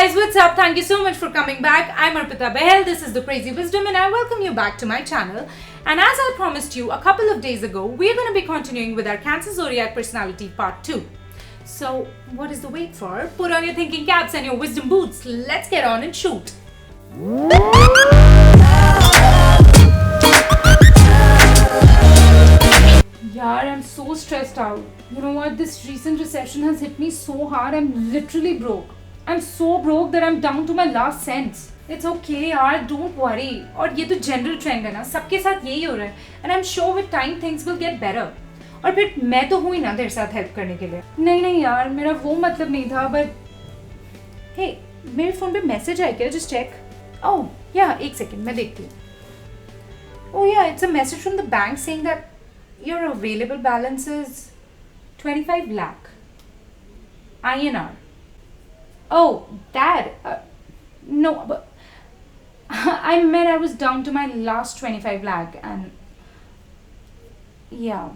guys, what's up? Thank you so much for coming back. I'm Arpita Behel, this is The Crazy Wisdom and I welcome you back to my channel. And as I promised you a couple of days ago, we're going to be continuing with our Cancer Zodiac personality part 2. So what is the wait for? Put on your thinking caps and your wisdom boots. Let's get on and shoot. Yaar, I'm so stressed out. You know what? This recent recession has hit me so hard. I'm literally broke. I'm so broke that I'm down to my last cents. It's okay यार, don't worry. और ये तो general trend है ना, सबके साथ यही हो रहा है. And I'm sure with time things will get better. और फिर मैं तो हुई ना तेरे साथ help करने के लिए. नहीं यार, मेरा वो मतलब नहीं था, but hey, मेरे phone पे message आया क्या? Just check. Oh yeah, एक second, मैं देखती हूँ. Oh yeah, it's a message from the bank saying that your available balance is 25 lakh INR. Oh, Dad. No, but I meant I was down to my last 25 lakh and yeah.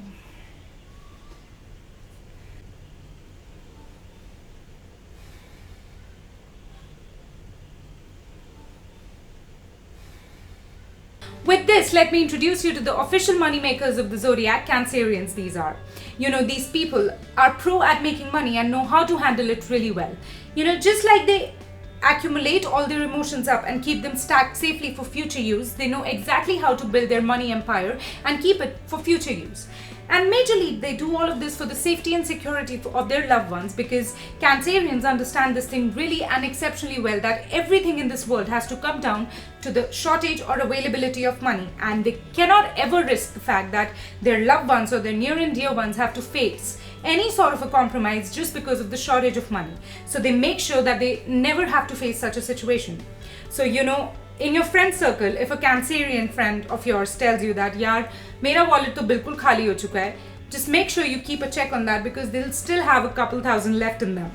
With this, let me introduce you to the official moneymakers of the Zodiac, Cancerians these are. You know, these people are pro at making money and know how to handle it really well. You know, just like they accumulate all their emotions up and keep them stacked safely for future use, they know exactly how to build their money empire and keep it for future use. And majorly, they do all of this for the safety and security of their loved ones because Cancerians understand this thing really and exceptionally well, that everything in this world has to come down to the shortage or availability of money, and they cannot ever risk the fact that their loved ones or their near and dear ones have to face any sort of a compromise just because of the shortage of money. So they make sure that they never have to face such a situation. So you know, in your friend circle, if a Cancerian friend of yours tells you that yaar mera wallet to bilkul khali ho chuka hai, just make sure you keep a check on that because they'll still have a couple thousand left in them.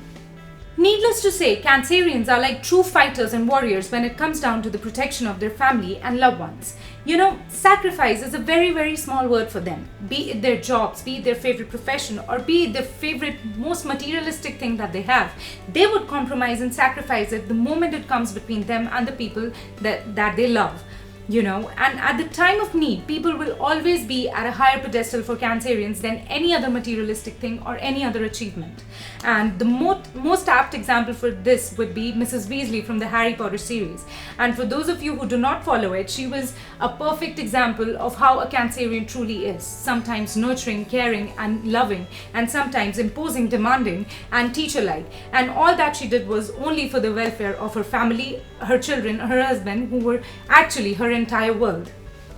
Needless to say, Cancerians are like true fighters and warriors when it comes down to the protection of their family and loved ones. You know, sacrifice is a very small word for them. Be it their jobs, be it their favorite profession, or be it their favorite, most materialistic thing that they have, they would compromise and sacrifice it the moment it comes between them and the people that they love. You know, and at the time of need, people will always be at a higher pedestal for Cancerians than any other materialistic thing or any other achievement. And the most apt example for this would be Mrs. Weasley from the Harry Potter series. And for those of you who do not follow it, she was a perfect example of how a Cancerian truly is. Sometimes nurturing, caring and loving, and sometimes imposing, demanding and teacher-like. And all that she did was only for the welfare of her family, her children, her husband, who were actually her entire world.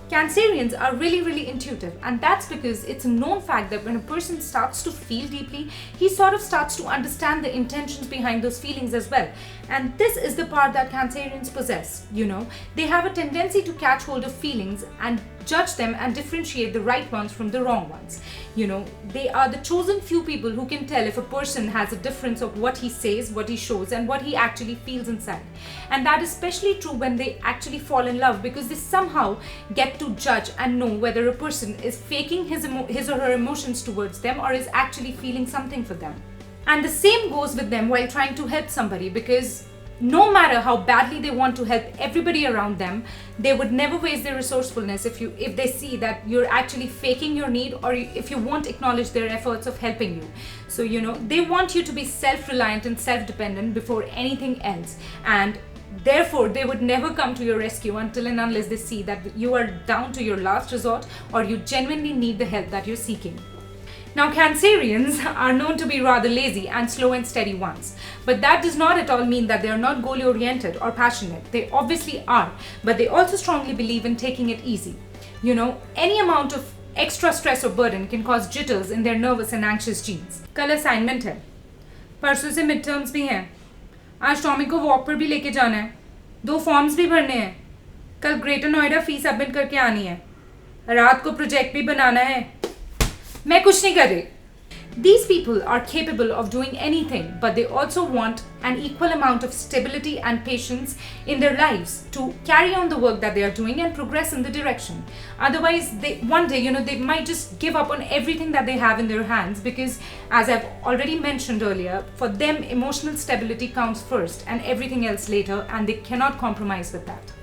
Cancerians are really intuitive, and that's because it's a known fact that when a person starts to feel deeply, he sort of starts to understand the intentions behind those feelings as well. And this is the part that Cancerians possess. You know, they have a tendency to catch hold of feelings and judge them and differentiate the right ones from the wrong ones. You know, they are the chosen few people who can tell if a person has a difference of what he says, what he shows, and what he actually feels inside. And that is especially true when they actually fall in love, because they somehow get to judge and know whether a person is faking his or her emotions towards them or is actually feeling something for them. And the same goes with them while trying to help somebody, because no matter how badly they want to help everybody around them, they would never waste their resourcefulness if they see that you're actually faking your need, or if you won't acknowledge their efforts of helping you. So you know, they want you to be self-reliant and self-dependent before anything else, and therefore they would never come to your rescue until and unless they see that you are down to your last resort or you genuinely need the help that you're seeking. Now, Cancerians are known to be rather lazy and slow and steady ones. But that does not at all mean that they are not goal-oriented or passionate. They obviously are, but they also strongly believe in taking it easy. You know, any amount of extra stress or burden can cause jitters in their nervous and anxious genes. कल assignment है, परसों से midterms भी हैं, आज Tommy को walk पर भी लेके जाना है, 2 फॉर्म्स भी भरने हैं, कल ग्रेटर नोएडा फी सबमिट करके आनी है, रात को प्रोजेक्ट भी बनाना है. मैं कुछ नहीं कर रही. These people are capable of doing anything, but they also want an equal amount of stability and patience in their lives to carry on the work that they are doing and progress in the direction. Otherwise, one day, they might just give up on everything that they have in their hands, because, as I've already mentioned earlier, for them, emotional stability comes first and everything else later, and they cannot compromise with that.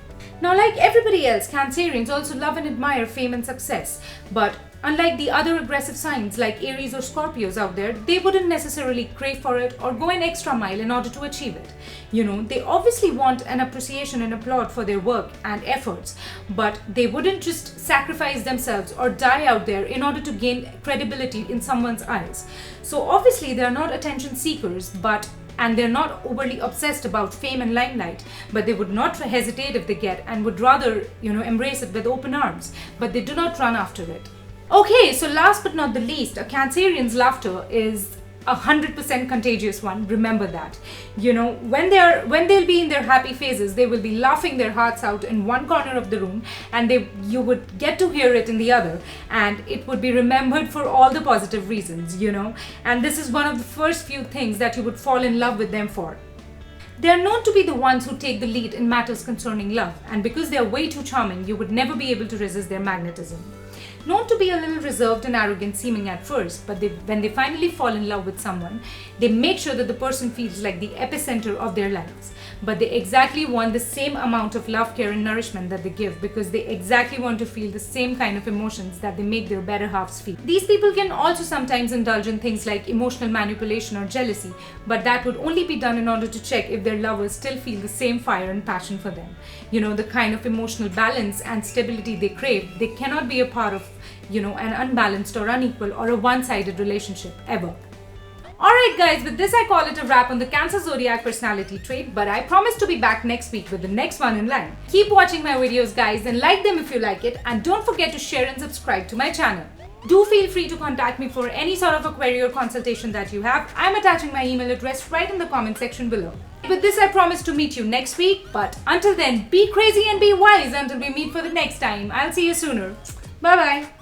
Now, like everybody else, Cancerians also love and admire fame and success, but unlike the other aggressive signs like Aries or Scorpios out there, they wouldn't necessarily crave for it or go an extra mile in order to achieve it. They obviously want an appreciation and applaud for their work and efforts, but they wouldn't just sacrifice themselves or die out there in order to gain credibility in someone's eyes. So obviously they are not attention seekers, and they're not overly obsessed about fame and limelight, but they would not hesitate if they get, and would rather, embrace it with open arms, but they do not run after it. Okay, so last but not the least, a Cancerian's laughter is 100% contagious one. Remember that. When they'll be in their happy phases, they will be laughing their hearts out in one corner of the room, and you would get to hear it in the other, and it would be remembered for all the positive reasons, and this is one of the first few things that you would fall in love with them for. They are known to be the ones who take the lead in matters concerning love, and because they are way too charming, you would never be able to resist their magnetism. Known to be a little reserved and arrogant seeming at first, but when they finally fall in love with someone, they make sure that the person feels like the epicenter of their lives. But they exactly want the same amount of love, care and nourishment that they give, because they exactly want to feel the same kind of emotions that they make their better halves feel. These people can also sometimes indulge in things like emotional manipulation or jealousy, but that would only be done in order to check if their lovers still feel the same fire and passion for them. The kind of emotional balance and stability they crave, they cannot be a part of an unbalanced or unequal or a one-sided relationship ever. Alright guys, with this I call it a wrap on the Cancer Zodiac personality trait, but I promise to be back next week with the next one in line. Keep watching my videos guys, and like them if you like it, and don't forget to share and subscribe to my channel. Do feel free to contact me for any sort of a query or consultation that you have. I'm attaching my email address right in the comment section below. With this I promise to meet you next week, but until then, be crazy and be wise until we meet for the next time. I'll see you sooner. Bye bye.